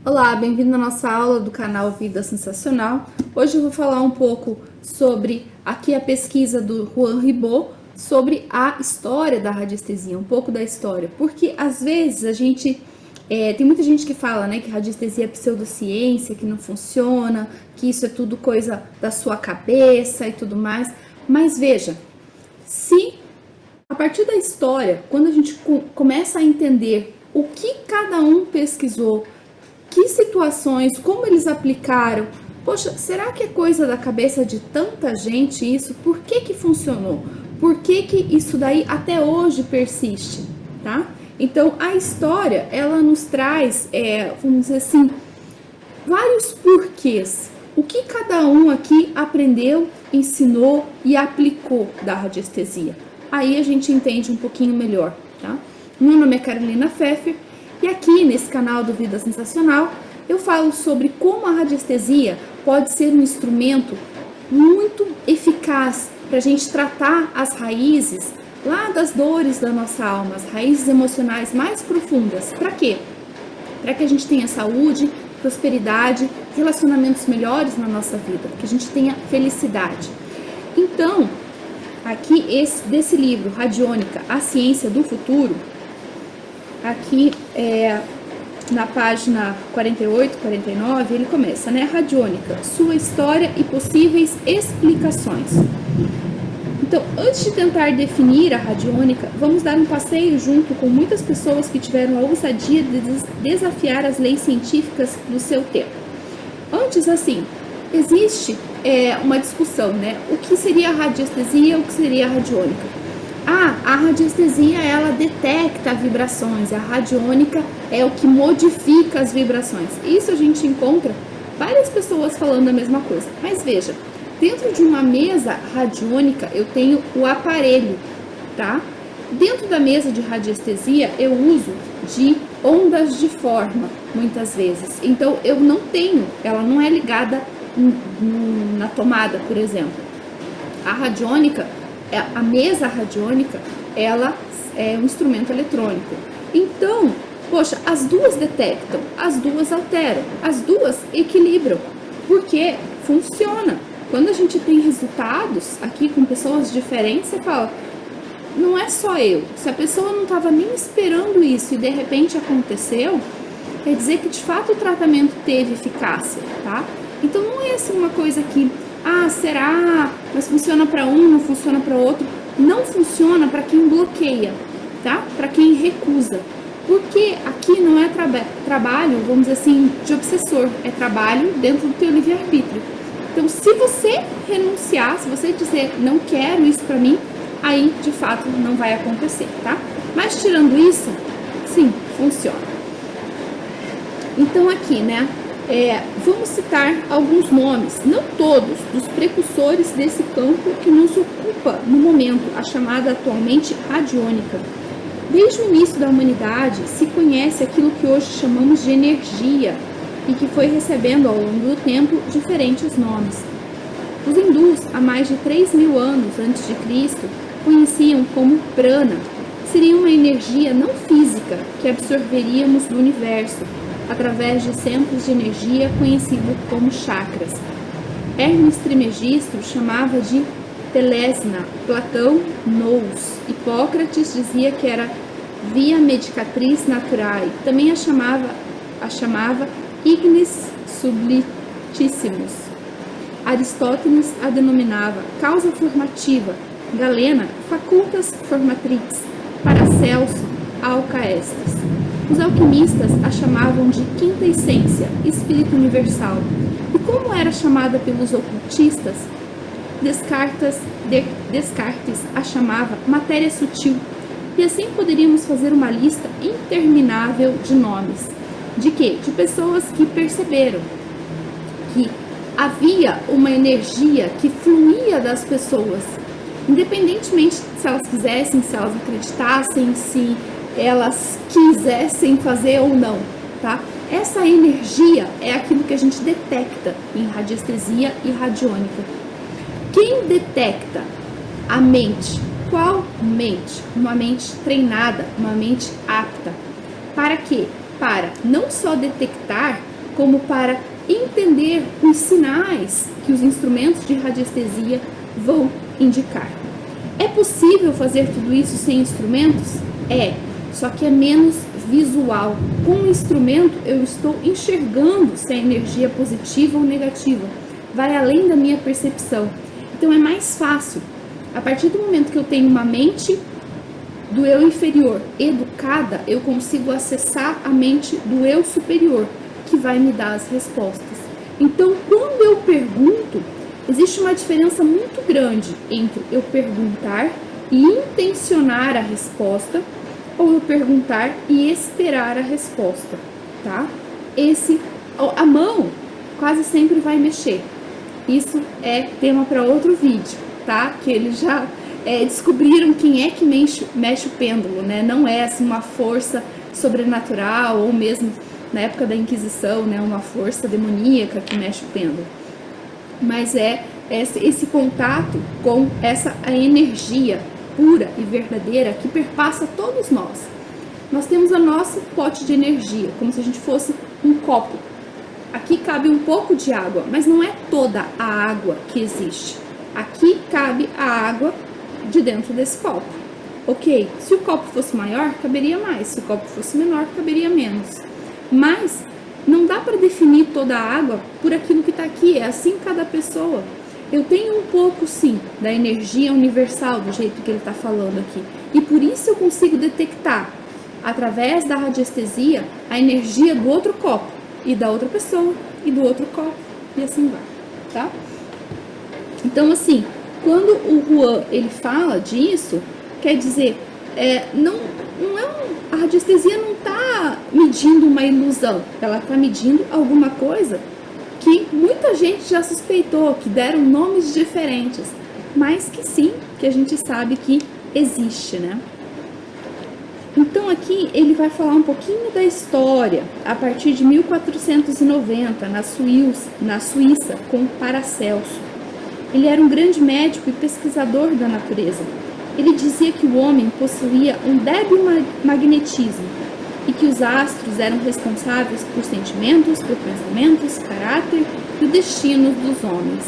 Olá, bem-vindo à nossa aula do canal Vida Sensacional. Hoje eu vou falar um pouco sobre aqui a pesquisa do Juan Ribot sobre a história da radiestesia, um pouco da história, porque às vezes a gente tem muita gente que fala, né, que radiestesia é pseudociência, que não funciona, que isso é tudo coisa da sua cabeça e tudo mais. Mas veja, se a partir da história, quando a gente começa a entender o que cada um pesquisou, que situações, como eles aplicaram, poxa, será que é coisa da cabeça de tanta gente isso? Por que que funcionou? Por que que isso daí até hoje persiste, tá? Então, a história, ela nos traz, vamos dizer assim, vários porquês. O que cada um aqui aprendeu, ensinou e aplicou da radiestesia. Aí a gente entende um pouquinho melhor, tá? Meu nome é Carolina Pfeffer e aqui nesse canal do Vida Sensacional eu falo sobre como a radiestesia pode ser um instrumento muito eficaz para a gente tratar as raízes lá das dores da nossa alma, as raízes emocionais mais profundas. Para quê? Para que a gente tenha saúde, prosperidade, relacionamentos melhores na nossa vida, que a gente tenha felicidade. Então, aqui desse livro, Radiônica, a Ciência do Futuro, aqui na página 48, 49, ele começa, né? Radiônica, sua história e possíveis explicações. Então, antes de tentar definir a radiônica, vamos dar um passeio junto com muitas pessoas que tiveram a ousadia de desafiar as leis científicas do seu tempo. Antes, assim, existe uma discussão, né? O que seria a radiestesia e o que seria a radiônica? A radiestesia, ela detecta vibrações, a radiônica é o que modifica as vibrações. Isso a gente encontra várias pessoas falando a mesma coisa. Mas veja, dentro de uma mesa radiônica eu tenho o aparelho, tá? Dentro da mesa de radiestesia eu uso de ondas de forma, muitas vezes. Então eu não tenho, ela não é ligada na tomada, por exemplo. A radiônica, a mesa radiônica, ela é um instrumento eletrônico. Então, poxa, as duas detectam, as duas alteram, as duas equilibram, porque funciona. Quando a gente tem resultados aqui com pessoas diferentes, você fala, não é só eu. Se a pessoa não estava nem esperando isso e de repente aconteceu, quer dizer que de fato o tratamento teve eficácia, tá? Então não é assim uma coisa que, será? Mas funciona para um, não funciona para outro. Não funciona para quem bloqueia, tá? Para quem recusa. Porque aqui não é trabalho, vamos dizer assim, de obsessor. É trabalho dentro do teu livre-arbítrio. Então, se você renunciar, se você dizer, não quero isso para mim, aí, de fato, não vai acontecer, tá? Mas, tirando isso, sim, funciona. Então, aqui, né, vamos citar alguns nomes, não todos, dos precursores desse campo que nos ocupa no momento, a chamada atualmente radiônica. Desde o início da humanidade, se conhece aquilo que hoje chamamos de energia, e que foi recebendo ao longo do tempo diferentes nomes. Os hindus, há mais de 3.000 anos antes de Cristo, conheciam como prana. Seria uma energia não física que absorveríamos do universo, através de centros de energia conhecidos como chakras. Hermes Trismegisto chamava de telesna, Platão, nous. Hipócrates dizia que era via medicatriz naturae, também a chamava ignis sublitissimus. Aristóteles a denominava causa formativa, Galena facultas formatrix, Paracelso alcaestes. Os alquimistas a chamavam de quinta essência, espírito universal. E como era chamada pelos ocultistas, Descartes a chamava matéria sutil. E assim poderíamos fazer uma lista interminável de nomes. De quê? De pessoas que perceberam que havia uma energia que fluía das pessoas, independentemente se elas quisessem, se elas acreditassem, se elas quisessem fazer ou não, tá? Essa energia é aquilo que a gente detecta em radiestesia e radiônica. Quem detecta a mente? Qual mente? Uma mente treinada, uma mente apta. Para quê? Para não só detectar, como para entender os sinais que os instrumentos de radiestesia vão indicar. É possível fazer tudo isso sem instrumentos? É, só que é menos visual. Com o instrumento eu estou enxergando se a energia é positiva ou negativa. Vai além da minha percepção. Então é mais fácil. A partir do momento que eu tenho uma mente do eu inferior educada, eu consigo acessar a mente do eu superior, que vai me dar as respostas. Então, quando eu pergunto, existe uma diferença muito grande entre eu perguntar e intencionar a resposta, ou eu perguntar e esperar a resposta, tá? A mão quase sempre vai mexer. Isso é tema para outro vídeo, tá? Que eles já descobriram quem é que mexe o pêndulo, né? Não é assim uma força sobrenatural ou mesmo na época da Inquisição, né? Uma força demoníaca que mexe o pêndulo. Mas é esse contato com a energia pura e verdadeira que perpassa todos nós. Nós temos o nosso pote de energia, como se a gente fosse um copo. Aqui cabe um pouco de água, mas não é toda a água que existe. Aqui cabe a água de dentro desse copo. Ok, se o copo fosse maior, caberia mais. Se o copo fosse menor, caberia menos. Mas não dá para definir toda a água por aquilo que está aqui. É assim cada pessoa. Eu tenho um pouco, sim, da energia universal, do jeito que ele está falando aqui. E por isso eu consigo detectar, através da radiestesia, a energia do outro copo, e da outra pessoa, e do outro copo, e assim vai, tá? Então, assim, quando o Juan, ele fala disso, quer dizer, a radiestesia não está medindo uma ilusão, ela está medindo alguma coisa que muita gente já suspeitou, que deram nomes diferentes, mas que sim, que a gente sabe que existe, né? Então aqui ele vai falar um pouquinho da história, a partir de 1490, na Suíça, com Paracelso. Ele era um grande médico e pesquisador da natureza. Ele dizia que o homem possuía um débil magnetismo e que os astros eram responsáveis por sentimentos, por pensamentos, caráter e o destino dos homens.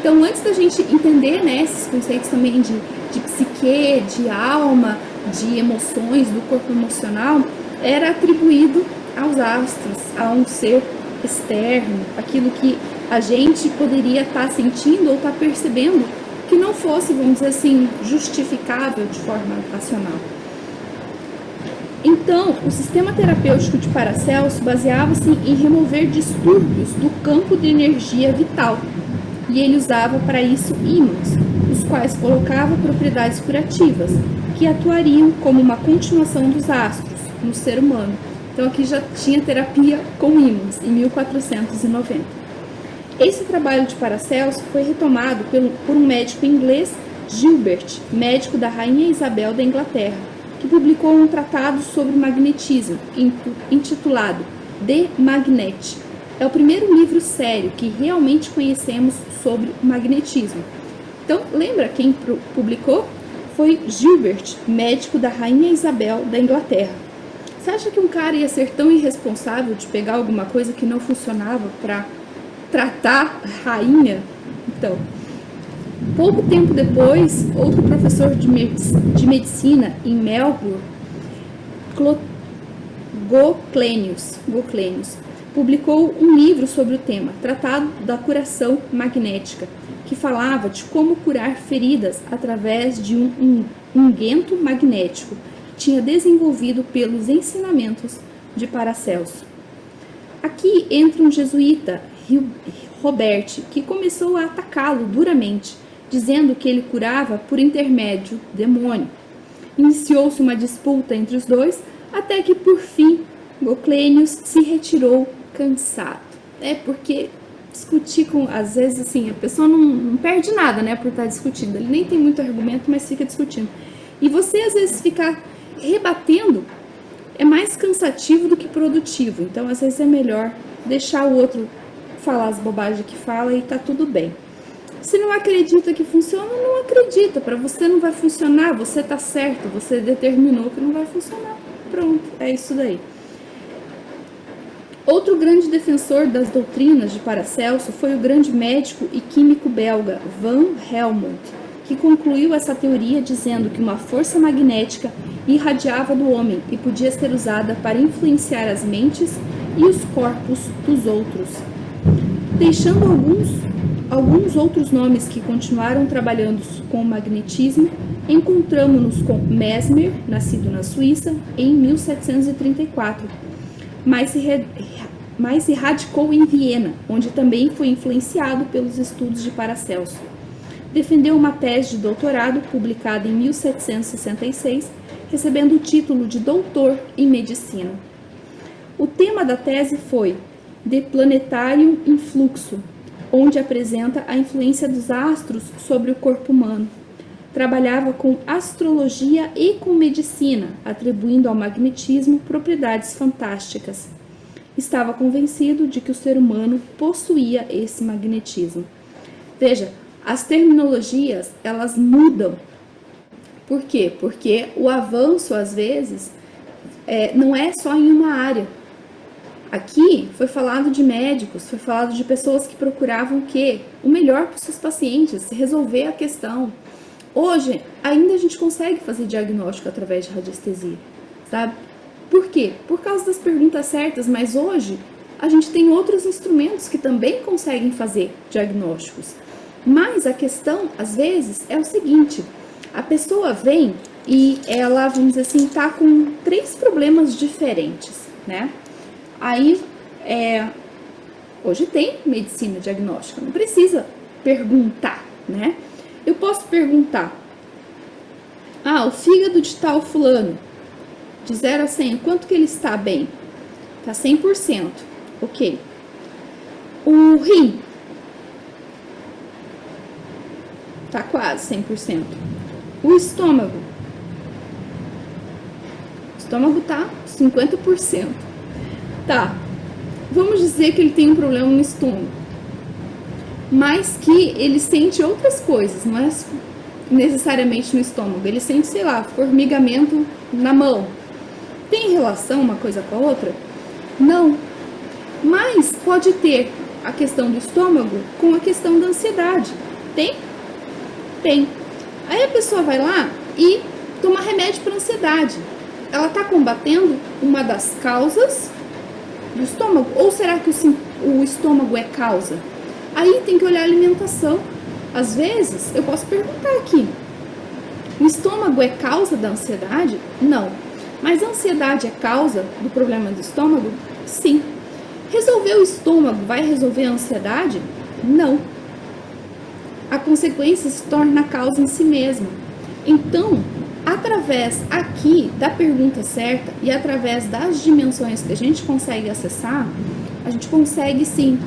Então, antes da gente entender, né, esses conceitos também de psique, de alma, de emoções, do corpo emocional, era atribuído aos astros, a um ser externo, aquilo que a gente poderia estar sentindo ou estar percebendo que não fosse, vamos dizer assim, justificável de forma racional. Então, o sistema terapêutico de Paracelso baseava-se em remover distúrbios do campo de energia vital, e ele usava para isso ímãs, os quais colocava propriedades curativas, que atuariam como uma continuação dos astros no ser humano. Então aqui já tinha terapia com ímãs, em 1490. Esse trabalho de Paracelso foi retomado por um médico inglês, Gilbert, médico da Rainha Isabel da Inglaterra, que publicou um tratado sobre magnetismo, intitulado De Magnete. É o primeiro livro sério que realmente conhecemos sobre o magnetismo. Então, lembra quem publicou? Foi Gilbert, médico da Rainha Isabel da Inglaterra. Você acha que um cara ia ser tão irresponsável de pegar alguma coisa que não funcionava para tratar a rainha? Então, pouco tempo depois, outro professor de medicina em Melbourne, Goclenius, publicou um livro sobre o tema, Tratado da Curação Magnética, que falava de como curar feridas através de um unguento magnético que tinha desenvolvido pelos ensinamentos de Paracelso. Aqui entra um jesuíta, Robert, que começou a atacá-lo duramente, dizendo que ele curava por intermédio do demônio. Iniciou-se uma disputa entre os dois, até que, por fim, Goclenius se retirou cansado. Porque discutir às vezes assim, a pessoa não perde nada, né, por estar discutindo. Ele nem tem muito argumento, mas fica discutindo. E você, às vezes, ficar rebatendo é mais cansativo do que produtivo. Então, às vezes, é melhor deixar o outro falar as bobagens que fala e tá tudo bem. Se não acredita que funciona, não acredita. Para você não vai funcionar, você tá certo, você determinou que não vai funcionar. Pronto, é isso daí. Outro grande defensor das doutrinas de Paracelso foi o grande médico e químico belga Van Helmont, que concluiu essa teoria dizendo que uma força magnética irradiava do homem e podia ser usada para influenciar as mentes e os corpos dos outros. Deixando alguns outros nomes que continuaram trabalhando com o magnetismo, encontramos-nos com Mesmer, nascido na Suíça, em 1734, mas se radicou em Viena, onde também foi influenciado pelos estudos de Paracelso. Defendeu uma tese de doutorado publicada em 1766, recebendo o título de doutor em medicina. O tema da tese foi De Planetarium in Fluxo, onde apresenta a influência dos astros sobre o corpo humano. Trabalhava com astrologia e com medicina, atribuindo ao magnetismo propriedades fantásticas. Estava convencido de que o ser humano possuía esse magnetismo. Veja, as terminologias, elas mudam. Por quê? Porque o avanço, às vezes, não é só em uma área. Aqui foi falado de médicos, foi falado de pessoas que procuravam o quê? O melhor para os seus pacientes, resolver a questão. Hoje, ainda a gente consegue fazer diagnóstico através de radiestesia, sabe? Por quê? Por causa das perguntas certas, mas hoje a gente tem outros instrumentos que também conseguem fazer diagnósticos. Mas a questão, às vezes, é o seguinte, a pessoa vem e ela, vamos dizer assim, tá com 3 problemas diferentes, né? Aí, hoje tem medicina diagnóstica, não precisa perguntar, né? Eu posso perguntar, o fígado de tal fulano, de 0 a 100, quanto que ele está bem? Tá 100%, ok. O rim, tá quase 100%. O estômago tá 50%. Tá, vamos dizer que ele tem um problema no estômago, mas que ele sente outras coisas, não é necessariamente no estômago, ele sente, sei lá, formigamento na mão. Tem relação uma coisa com a outra? Não, mas pode ter a questão do estômago com a questão da ansiedade. Tem? Tem. Aí a pessoa vai lá e toma remédio para ansiedade. Ela está combatendo uma das causas do estômago? Ou será que o estômago é causa? Aí tem que olhar a alimentação. Às vezes, eu posso perguntar aqui, o estômago é causa da ansiedade? Não. Mas a ansiedade é causa do problema do estômago? Sim. Resolver o estômago vai resolver a ansiedade? Não. A consequência se torna a causa em si mesma. Então, através aqui da pergunta certa e através das dimensões que a gente consegue acessar, a gente consegue sim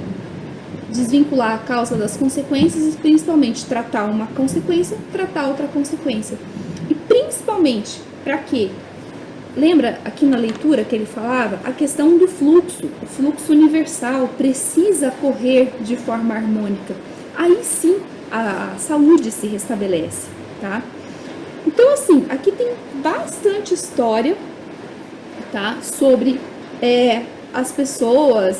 desvincular a causa das consequências e principalmente tratar uma consequência, tratar outra consequência. E principalmente, para quê? Lembra aqui na leitura que ele falava? A questão do fluxo, o fluxo universal precisa correr de forma harmônica. Aí sim a saúde se restabelece, tá? Então, assim, aqui tem bastante história, tá? Sobre as pessoas,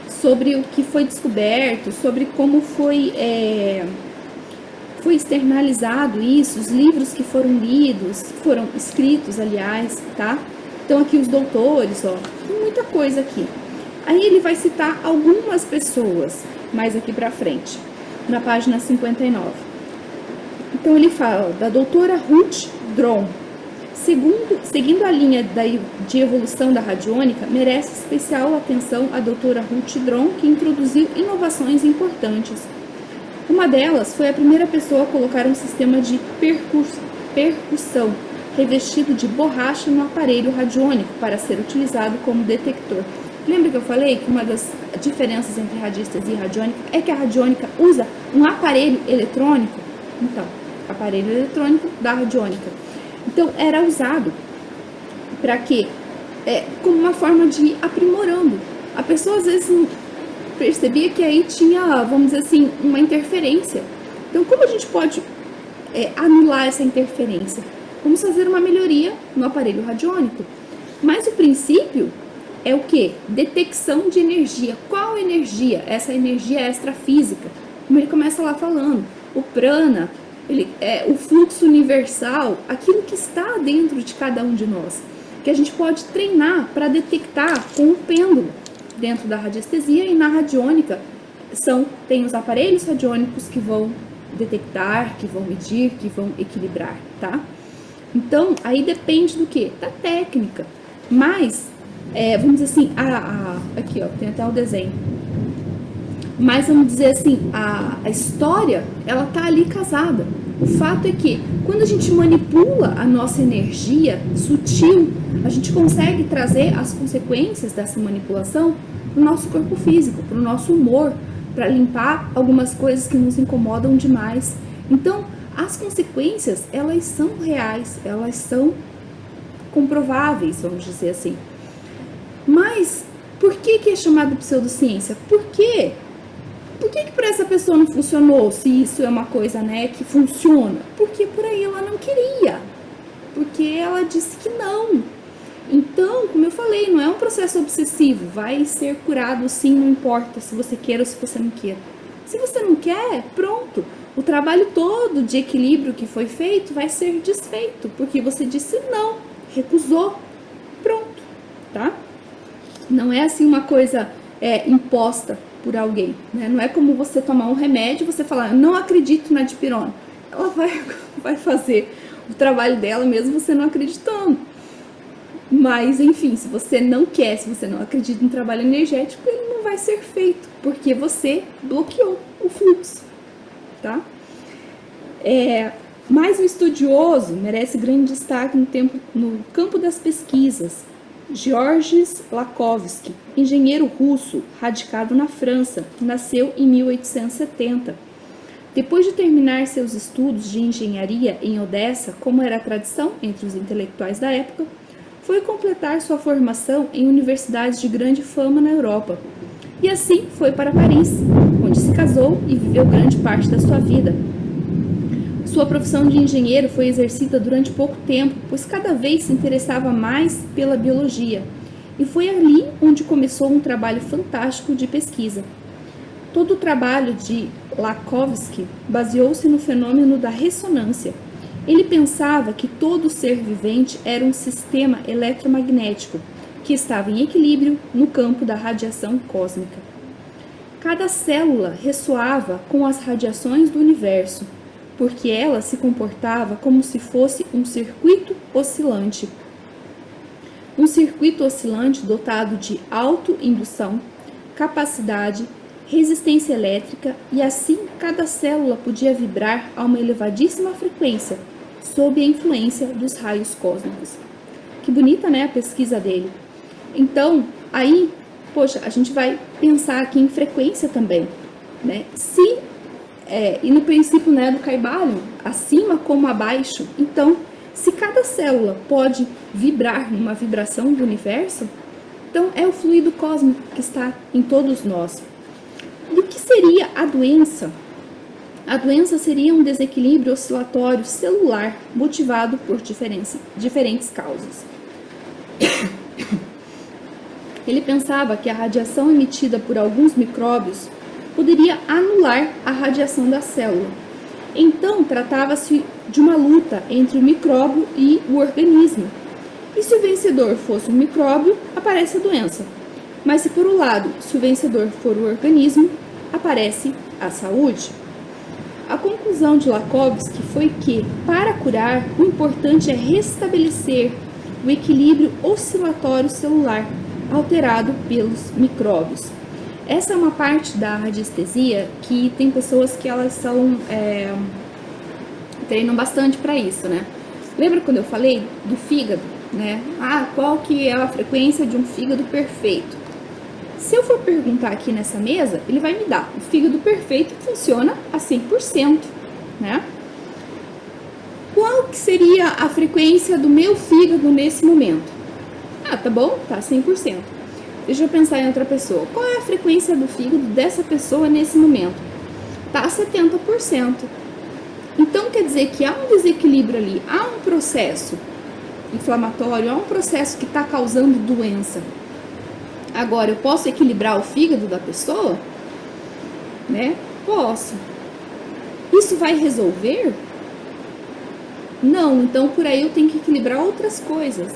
sobre o que foi descoberto, sobre como foi externalizado isso, os livros que foram lidos, foram escritos, aliás, tá? Então, aqui os doutores, ó, tem muita coisa aqui. Aí ele vai citar algumas pessoas, mais aqui pra frente, na página 59. Então, ele fala da doutora Ruth Dron. Seguindo a linha de evolução da radiônica, merece especial atenção a doutora Ruth Dron, que introduziu inovações importantes. Uma delas foi a primeira pessoa a colocar um sistema de percussão revestido de borracha no aparelho radiônico para ser utilizado como detector. Lembra que eu falei que uma das diferenças entre radiestesia e radiônica é que a radiônica usa um aparelho eletrônico? Então, aparelho eletrônico da radiônica. Então, era usado para quê? Como uma forma de ir aprimorando. A pessoa, às vezes, não percebia que aí tinha, vamos dizer assim, uma interferência. Então, como a gente pode anular essa interferência? Vamos fazer uma melhoria no aparelho radiônico. Mas o princípio é o que? Detecção de energia. Qual energia? Essa energia extrafísica. Como ele começa lá falando, o prana, ele é o fluxo universal, aquilo que está dentro de cada um de nós, que a gente pode treinar para detectar com o pêndulo. Dentro da radiestesia e na radiônica tem os aparelhos radiônicos que vão detectar, que vão medir, que vão equilibrar, tá? Então, aí depende do que? Da técnica. Mas, vamos dizer assim, aqui ó, tem até o desenho. Mas vamos dizer assim, a história, ela tá ali casada. O fato é que, quando a gente manipula a nossa energia sutil, a gente consegue trazer as consequências dessa manipulação para o nosso corpo físico, para o nosso humor, para limpar algumas coisas que nos incomodam demais. Então, as consequências, elas são reais, elas são comprováveis, vamos dizer assim. Mas, por que é chamada de pseudociência? Por quê? Por que para essa pessoa não funcionou, se isso é uma coisa, né, que funciona? Porque por aí ela não queria, porque ela disse que não. Então, como eu falei, não é um processo obsessivo, vai ser curado sim, não importa se você queira ou se você não queira. Se você não quer, pronto, o trabalho todo de equilíbrio que foi feito vai ser desfeito, porque você disse não, recusou, pronto, tá? Não é assim uma coisa imposta por alguém, né? Não é como você tomar um remédio e você falar, não acredito na dipirona. Ela vai fazer o trabalho dela mesmo você não acreditando. Mas, enfim, se você não quer, se você não acredita em trabalho energético, ele não vai ser feito, porque você bloqueou o fluxo, tá? Mas o estudioso merece grande destaque no campo das pesquisas. Georges Lakovsky, engenheiro russo, radicado na França, nasceu em 1870. Depois de terminar seus estudos de engenharia em Odessa, como era a tradição entre os intelectuais da época, foi completar sua formação em universidades de grande fama na Europa. E assim foi para Paris, onde se casou e viveu grande parte da sua vida. Sua profissão de engenheiro foi exercida durante pouco tempo, pois cada vez se interessava mais pela biologia, e foi ali onde começou um trabalho fantástico de pesquisa. Todo o trabalho de Lakovsky baseou-se no fenômeno da ressonância. Ele pensava que todo ser vivente era um sistema eletromagnético, que estava em equilíbrio no campo da radiação cósmica. Cada célula ressoava com as radiações do universo, porque ela se comportava como se fosse um circuito oscilante. Um circuito oscilante dotado de autoindução, capacidade, resistência elétrica, e assim cada célula podia vibrar a uma elevadíssima frequência, sob a influência dos raios cósmicos. Que bonita, né, a pesquisa dele. Então, aí, poxa, a gente vai pensar aqui em frequência também, né? E no princípio, né, do Kybalion, acima como abaixo. Então, se cada célula pode vibrar numa vibração do universo, então é o fluido cósmico que está em todos nós. E o que seria a doença? A doença seria um desequilíbrio oscilatório celular motivado por diferentes causas. Ele pensava que a radiação emitida por alguns micróbios poderia anular a radiação da célula. Então, tratava-se de uma luta entre o micróbio e o organismo. E se o vencedor fosse um micróbio, aparece a doença. Mas se por um lado, se o vencedor for o organismo, aparece a saúde. A conclusão de Lakovsky foi que, para curar, o importante é restabelecer o equilíbrio oscilatório celular, alterado pelos micróbios. Essa é uma parte da radiestesia que tem pessoas que elas treinam bastante para isso, né? Lembra quando eu falei do fígado, né? Qual que é a frequência de um fígado perfeito? Se eu for perguntar aqui nessa mesa, ele vai me dar. O fígado perfeito funciona a 100%, né? Qual que seria a frequência do meu fígado nesse momento? Tá bom, tá 100%. Deixa eu pensar em outra pessoa. Qual é a frequência do fígado dessa pessoa nesse momento? Tá 70%. Então quer dizer que há um desequilíbrio ali, há um processo inflamatório, há um processo que está causando doença. Agora, eu posso equilibrar o fígado da pessoa? Né? Posso. Isso vai resolver? Não, então por aí eu tenho que equilibrar outras coisas.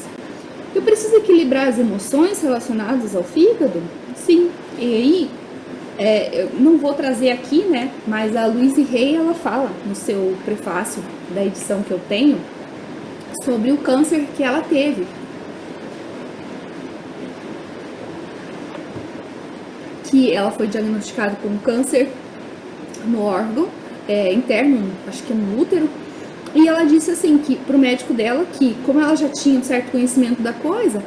Eu preciso equilibrar as emoções relacionadas ao fígado? Sim. E aí, eu não vou trazer aqui, né? Mas a Louise Hay, ela fala no seu prefácio da edição que eu tenho sobre o câncer que ela teve. Que ela foi diagnosticada com câncer no órgão interno, acho que é no útero. E ela disse assim, que pro médico dela, que como ela já tinha um certo conhecimento da coisa,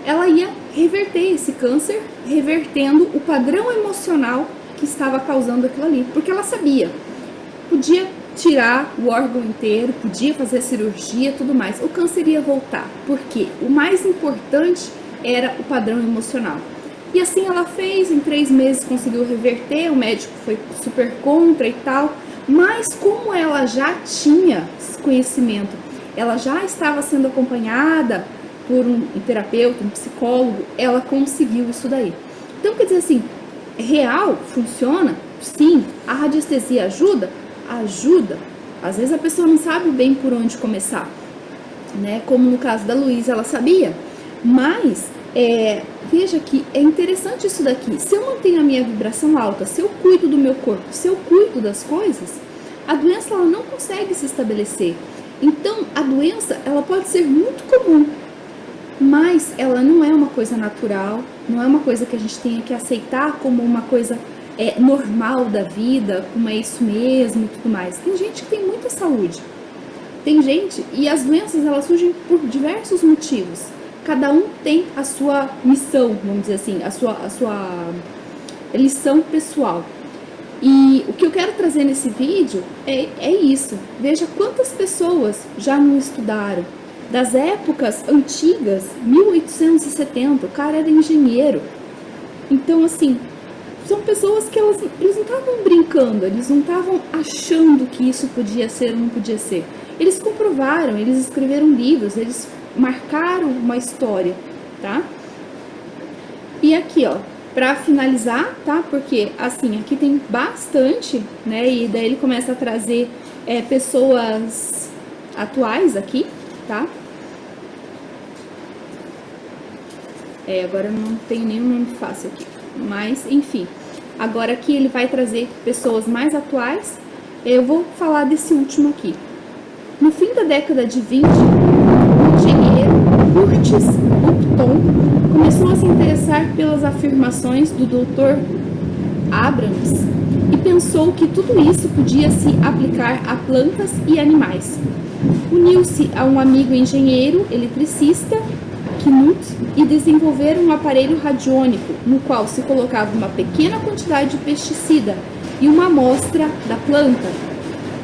ela ia reverter esse câncer, revertendo o padrão emocional que estava causando aquilo ali. Porque ela sabia, podia tirar o órgão inteiro, podia fazer cirurgia, tudo mais. O câncer ia voltar, porque o mais importante era o padrão emocional. E assim ela fez, em 3 meses conseguiu reverter, o médico foi super contra e tal. Mas como ela já tinha conhecimento, ela já estava sendo acompanhada por um terapeuta, um psicólogo, ela conseguiu isso daí. Então, quer dizer assim, real, funciona? Sim. A radiestesia ajuda? Ajuda. Às vezes a pessoa não sabe bem por onde começar, né? Como no caso da Luísa, ela sabia. Mas, veja que é interessante isso daqui. Se eu mantenho a minha vibração alta, se eu cuido do meu corpo, se eu cuido das coisas, a doença ela não consegue se estabelecer. Então, a doença ela pode ser muito comum, mas ela não é uma coisa natural, não é uma coisa que a gente tenha que aceitar como uma coisa normal da vida, como é isso mesmo e tudo mais. Tem gente que tem muita saúde, tem gente, e as doenças elas surgem por diversos motivos. Cada um tem a sua missão, vamos dizer assim, a sua lição pessoal. E o que eu quero trazer nesse vídeo é isso. Veja quantas pessoas já não estudaram. Das épocas antigas, 1870, o cara era engenheiro. Então, assim, são pessoas que eles não estavam brincando, eles não estavam achando que isso podia ser ou não podia ser. Eles comprovaram, eles escreveram livros, eles marcaram uma história, tá? E aqui, ó, pra finalizar, tá? Porque, assim, aqui tem bastante, né? E daí ele começa a trazer pessoas atuais aqui, tá? Agora eu não tenho nenhum nome fácil aqui, mas, enfim. Agora aqui ele vai trazer pessoas mais atuais. Eu vou falar desse último aqui. No fim da década de 20, o engenheiro Curtis Upton começou a se interessar pelas afirmações do Dr. Abrams e pensou que tudo isso podia se aplicar a plantas e animais. Uniu-se a um amigo engenheiro eletricista, Knut, e desenvolveram um aparelho radiônico no qual se colocava uma pequena quantidade de pesticida e uma amostra da planta.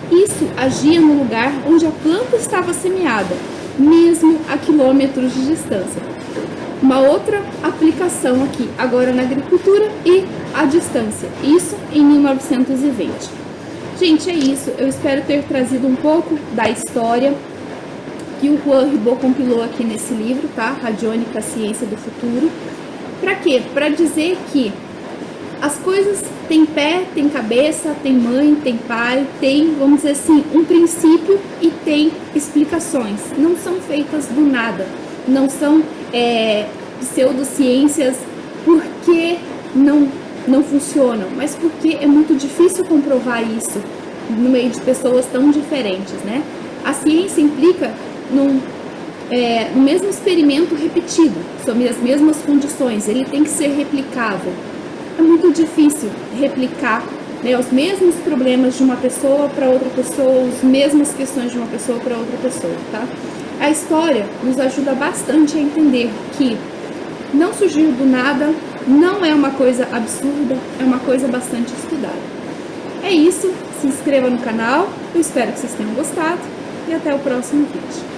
Isso agia no lugar onde a planta estava semeada, mesmo a quilômetros de distância. Uma outra aplicação aqui, agora na agricultura e à distância, isso em 1920. Gente, é isso, eu espero ter trazido um pouco da história que o Juan Ribot compilou aqui nesse livro, tá? Radiônica, a Ciência do Futuro. Para quê? Para dizer que as coisas têm pé, têm cabeça, tem mãe, tem pai, tem, vamos dizer assim, um princípio e tem explicações. Não são feitas do nada, não são pseudociências porque não funcionam, mas porque é muito difícil comprovar isso no meio de pessoas tão diferentes, né? A ciência implica no mesmo experimento repetido, sob as mesmas condições, ele tem que ser replicável. É muito difícil replicar, né, os mesmos problemas de uma pessoa para outra pessoa, as mesmas questões de uma pessoa para outra pessoa, tá? A história nos ajuda bastante a entender que não surgiu do nada, não é uma coisa absurda, é uma coisa bastante estudada. É isso, se inscreva no canal, eu espero que vocês tenham gostado e até o próximo vídeo.